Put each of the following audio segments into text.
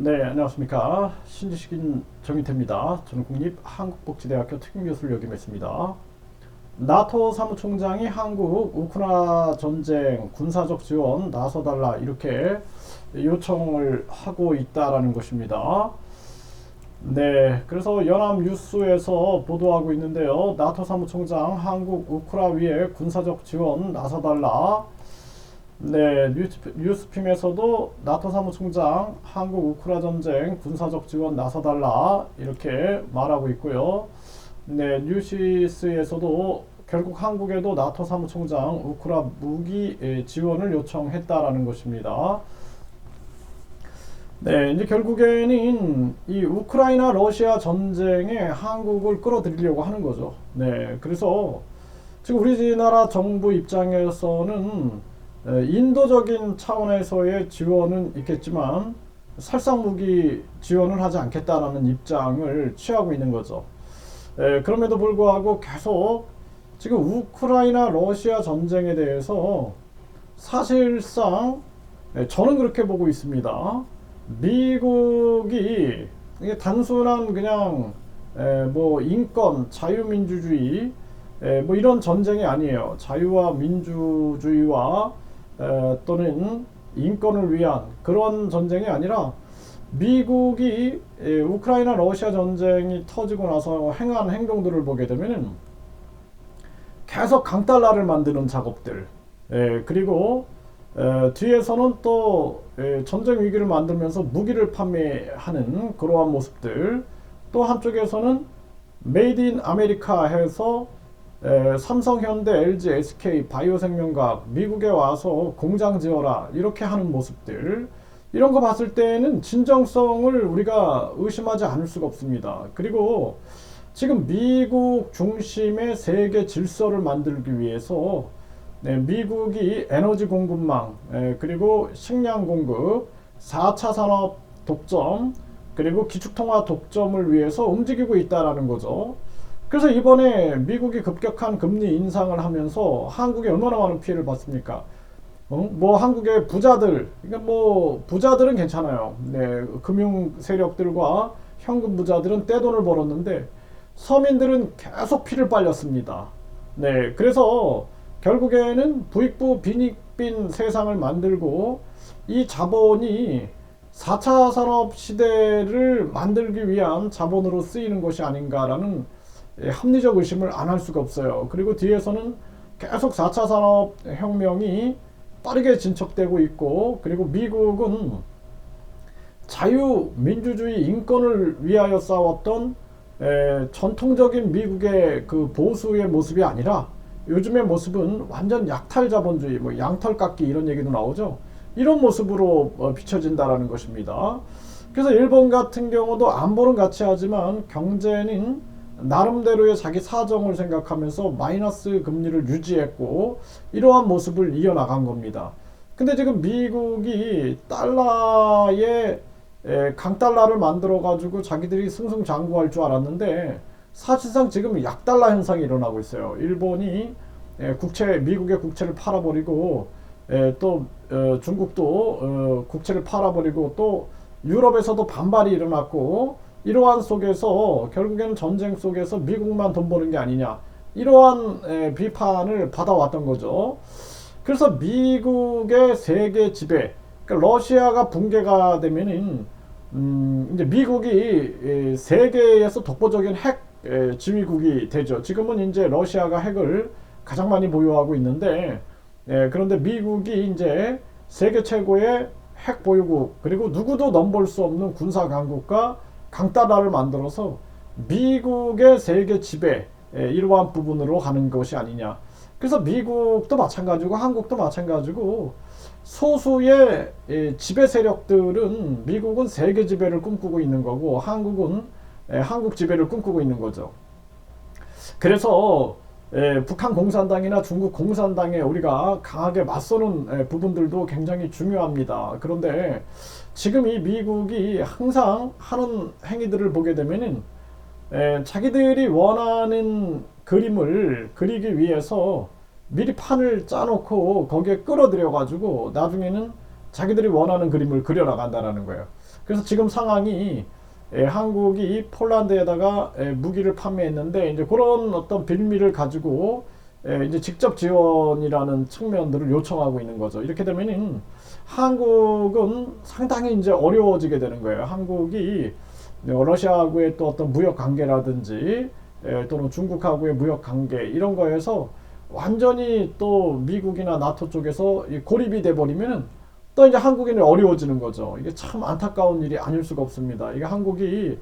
네, 안녕하십니까. 신지식인 정인태입니다. 저는 국립한국복지대학교 특임교수를 역임했습니다. 나토 사무총장이 한국 우크라이나 전쟁 군사적 지원 나서달라 이렇게 요청을 하고 있다라는 것입니다. 네, 그래서 연합뉴스에서 보도하고 있는데요. 나토 사무총장 한국 우크라이나 위에 군사적 지원 나서달라. 네, 뉴스핌에서도 나토 사무총장 한국 우크라 전쟁 군사적 지원 나서달라 이렇게 말하고 있고요. 네, 뉴시스에서도 결국 한국에도 나토 사무총장 우크라 무기 지원을 요청했다라는 것입니다. 네, 이제 결국에는 이 우크라이나 러시아 전쟁에 한국을 끌어들이려고 하는 거죠. 네, 그래서 지금 우리나라 정부 입장에서는 인도적인 차원에서의 지원은 있겠지만 살상무기 지원을 하지 않겠다라는 입장을 취하고 있는 거죠. 그럼에도 불구하고 계속 지금 우크라이나 러시아 전쟁에 대해서 사실상 저는 그렇게 보고 있습니다. 미국이 이게 단순한 그냥 뭐 인권, 자유민주주의 뭐 이런 전쟁이 아니에요. 자유와 민주주의와 또는 인권을 위한 그런 전쟁이 아니라 미국이 우크라이나 러시아 전쟁이 터지고 나서 행한 행동들을 보게 되면 계속 강달러를 만드는 작업들, 그리고 뒤에서는 또 전쟁 위기를 만들면서 무기를 판매하는 그러한 모습들, 또 한쪽에서는 메이드 인 아메리카 해서 삼성, 현대, LG, SK, 바이오생명과학 미국에 와서 공장 지어라 이렇게 하는 모습들, 이런 거 봤을 때는 진정성을 우리가 의심하지 않을 수가 없습니다. 그리고 지금 미국 중심의 세계 질서를 만들기 위해서 미국이 에너지 공급망, 그리고 식량 공급, 4차 산업 독점, 그리고 기축통화 독점을 위해서 움직이고 있다라는 거죠. 그래서 이번에 미국이 급격한 금리 인상을 하면서 한국에 얼마나 많은 피해를 봤습니까? 뭐 한국의 부자들, 그러니까 뭐 부자들은 괜찮아요. 네, 금융 세력들과 현금 부자들은 떼돈을 벌었는데 서민들은 계속 피를 빨렸습니다. 네, 그래서 결국에는 부익부 빈익빈 세상을 만들고 이 자본이 4차 산업 시대를 만들기 위한 자본으로 쓰이는 것이 아닌가라는 합리적 의심을 안 할 수가 없어요. 그리고 뒤에서는 계속 4차 산업혁명이 빠르게 진척되고 있고, 그리고 미국은 자유, 민주주의, 인권을 위하여 싸웠던 전통적인 미국의 그 보수의 모습이 아니라 요즘의 모습은 완전 약탈 자본주의, 뭐 양털 깎기 이런 얘기도 나오죠. 이런 모습으로 비춰진다라는 것입니다. 그래서 일본 같은 경우도 안보는 같이 하지만 경제는 나름대로의 자기 사정을 생각하면서 마이너스 금리를 유지했고 이러한 모습을 이어나간 겁니다. 근데 지금 미국이 달러에 강달러를 만들어 가지고 자기들이 승승장구할 줄 알았는데 사실상 지금 약달러 현상이 일어나고 있어요. 일본이 미국의 국채를 팔아버리고 또 중국도 국채를 팔아버리고 또 유럽에서도 반발이 일어났고, 이러한 속에서 결국에는 전쟁 속에서 미국만 돈 버는 게 아니냐 이러한 비판을 받아왔던 거죠. 그래서 미국의 세계 지배, 그러니까 러시아가 붕괴가 되면은 이제 미국이 세계에서 독보적인 핵 지휘국이 되죠. 지금은 이제 러시아가 핵을 가장 많이 보유하고 있는데, 그런데 미국이 이제 세계 최고의 핵 보유국, 그리고 누구도 넘볼 수 없는 군사 강국과 강달러를 만들어서 미국의 세계 지배, 이러한 부분으로 가는 것이 아니냐. 그래서 미국도 마찬가지고 한국도 마찬가지고 소수의 지배 세력들은 미국은 세계 지배를 꿈꾸고 있는 거고 한국은 한국 지배를 꿈꾸고 있는 거죠. 그래서 북한 공산당이나 중국 공산당에 우리가 강하게 맞서는 부분들도 굉장히 중요합니다. 그런데 지금 이 미국이 항상 하는 행위들을 보게 되면은 자기들이 원하는 그림을 그리기 위해서 미리 판을 짜놓고 거기에 끌어들여 가지고 나중에는 자기들이 원하는 그림을 그려나간다는 거예요. 그래서 지금 상황이 한국이 폴란드에다가 무기를 판매했는데 이제 그런 어떤 빌미를 가지고 이제 직접 지원이라는 측면들을 요청하고 있는 거죠. 이렇게 되면은 한국은 상당히 이제 어려워지게 되는 거예요. 한국이 러시아하고의 또 어떤 무역 관계라든지 또는 중국하고의 무역 관계 이런 거에서 완전히 또 미국이나 나토 쪽에서 고립이 돼 버리면은 또 이제 한국인이 어려워지는 거죠. 이게 참 안타까운 일이 아닐 수가 없습니다. 이게 한국이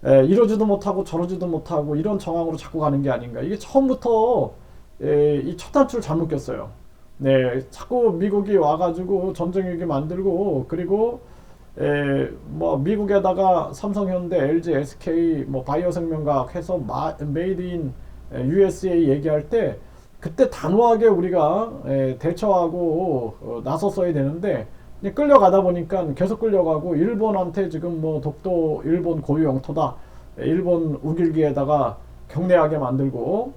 이러지도 못하고 저러지도 못하고 이런 정황으로 자꾸 가는 게 아닌가. 이게 처음부터 이 첫 단추를 잘못 꼈어요. 네, 자꾸 미국이 와가지고 전쟁 위기 만들고 그리고 뭐 미국에다가 삼성현대, LG, SK, 뭐 바이오생명과학 해서 메이드 인 USA 얘기할 때 그때 단호하게 우리가 대처하고 나섰어야 되는데 끌려가다 보니까 계속 끌려가고 일본한테 지금 뭐 독도 일본 고유 영토다 일본 우길기에다가 경례하게 만들고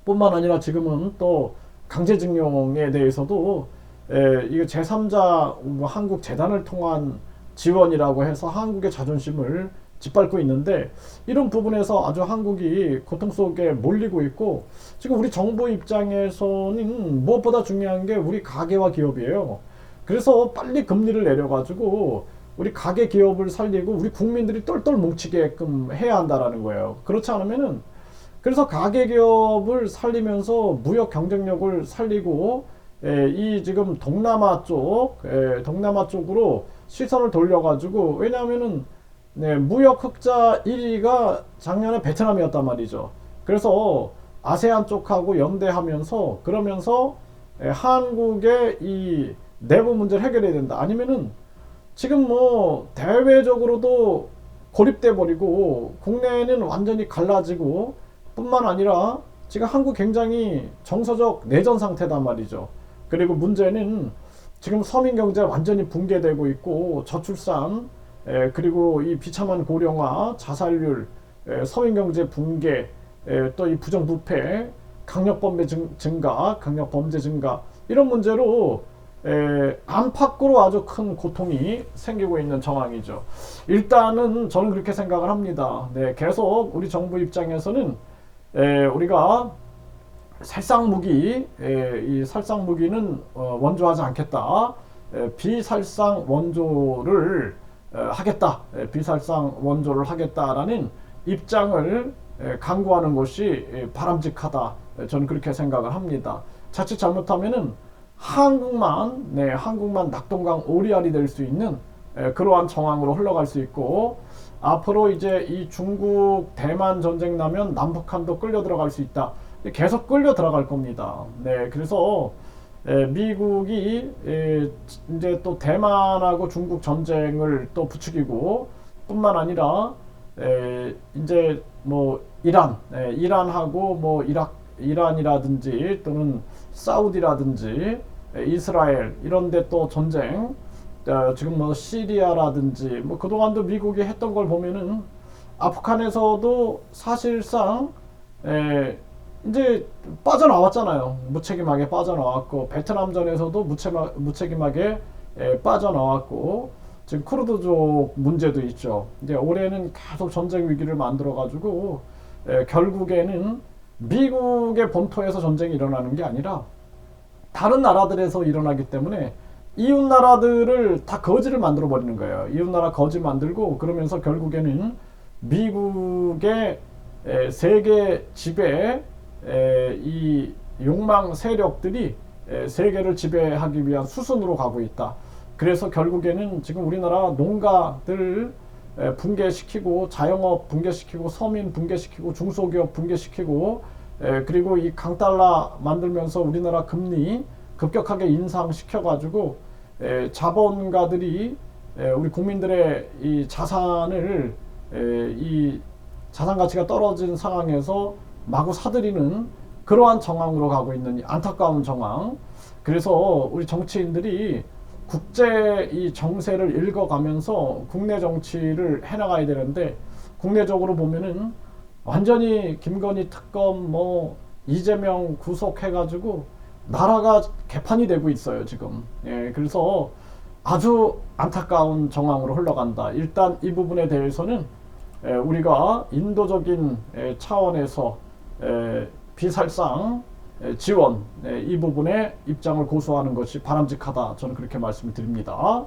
뿐만 아니라 지금은 또 강제징용에 대해서도 이거 제3자 뭐 한국 재단을 통한 지원이라고 해서 한국의 자존심을 짓밟고 있는데 이런 부분에서 아주 한국이 고통 속에 몰리고 있고 지금 우리 정부 입장에서는 무엇보다 중요한 게 우리 가계와 기업이에요. 그래서 빨리 금리를 내려가지고 우리 가계 기업을 살리고 우리 국민들이 똘똘 뭉치게끔 해야 한다라는 거예요. 그렇지 않으면은 그래서 가계 기업을 살리면서 무역 경쟁력을 살리고 이 지금 동남아 쪽으로 시선을 돌려가지고 왜냐하면은 네, 무역 흑자 1위가 작년에 베트남이었단 말이죠. 그래서 아세안 쪽하고 연대하면서 그러면서 한국의 이 내부 문제를 해결해야 된다. 아니면은 지금 뭐 대외적으로도 고립돼 버리고 국내는 완전히 갈라지고 뿐만 아니라 지금 한국 굉장히 정서적 내전 상태단 말이죠. 그리고 문제는 지금 서민 경제 완전히 붕괴되고 있고 저출산 그리고 이 비참한 고령화, 자살률, 서민 경제 붕괴, 또 이 부정부패, 강력범죄 증가, 강력범죄 증가 이런 문제로 안팎으로 아주 큰 고통이 생기고 있는 정황이죠. 일단은 저는 그렇게 생각을 합니다. 네, 계속 우리 정부 입장에서는 우리가 살상무기, 이 살상무기는 원조하지 않겠다. 비살상 원조를 하겠다. 비살상 원조를 하겠다라는 입장을 강구하는 것이 바람직하다. 저는 그렇게 생각을 합니다. 자칫 잘못하면은 한국만 낙동강 오리알이 될 수 있는 그러한 정황으로 흘러갈 수 있고 앞으로 이제 이 중국 대만 전쟁 나면 남북한도 끌려 들어갈 수 있다. 계속 끌려 들어갈 겁니다. 네, 그래서 미국이 이제 또 대만하고 중국 전쟁을 또 부추기고 뿐만 아니라 이제 뭐 이란하고 뭐 이란이라든지 또는 사우디라든지 이스라엘 이런데 또 전쟁 지금 뭐 시리아라든지 뭐 그동안도 미국이 했던 걸 보면은 아프간에서도 사실상 이제 빠져나왔잖아요. 무책임하게 빠져나왔고 베트남전에서도 무책임하게 빠져나왔고 지금 쿠르드족 문제도 있죠. 이제 올해는 계속 전쟁 위기를 만들어 가지고 결국에는 미국의 본토에서 전쟁이 일어나는 게 아니라 다른 나라들에서 일어나기 때문에 이웃 나라들을 다 거지를 만들어 버리는 거예요. 이웃 나라 거지 만들고 그러면서 결국에는 미국의 세계 지배 이 욕망 세력들이 세계를 지배하기 위한 수순으로 가고 있다. 그래서 결국에는 지금 우리나라 농가들 붕괴시키고 자영업 붕괴시키고 서민 붕괴시키고 중소기업 붕괴시키고 그리고 이 강달러 만들면서 우리나라 금리 급격하게 인상시켜가지고 자본가들이 우리 국민들의 이 자산을 이 자산 가치가 떨어진 상황에서 마구 사들이는 그러한 정황으로 가고 있는 안타까운 정황. 그래서 우리 정치인들이 국제 이 정세를 읽어가면서 국내 정치를 해나가야 되는데 국내적으로 보면은 완전히 김건희 특검 뭐 이재명 구속해가지고 나라가 개판이 되고 있어요 지금. 그래서 아주 안타까운 정황으로 흘러간다. 일단 이 부분에 대해서는 우리가 인도적인 차원에서 비살상 지원 이 부분에 입장을 고수하는 것이 바람직하다. 저는 그렇게 말씀을 드립니다.